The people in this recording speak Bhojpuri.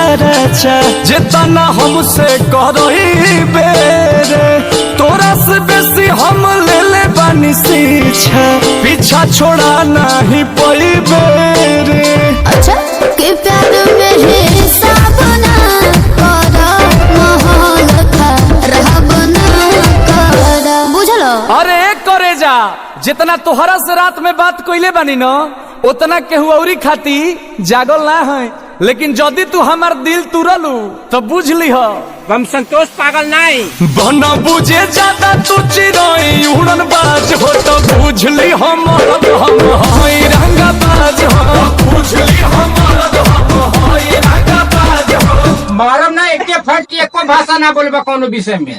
खर्चा जितना हमसे करही बेरे तोरा से बेसी हम ले ले बानी शिक्षा पीछा छोड़ा नहीं पई बेरे। अच्छा के प्यार में हिसाब ना करा माहौल खराब ना करा बुझलो। अरे करे जा जितना तोहरा से रात में बात कइले बानी न उतना केहू औरी खाती जागल ना है, लेकिन जदि तू हमार दिल तुरलू तो बुझ ली हो हम संतोष पागल नहीं बना बुझे ज्यादा तू चिराई उड़न बाज हो तो बुझ ली हम हई रंगा बाज हो बुझ ली हम हई रंगा बाज हो। मारम ना एक फट की एको भाषा ना बोलबा कोनो विषय में।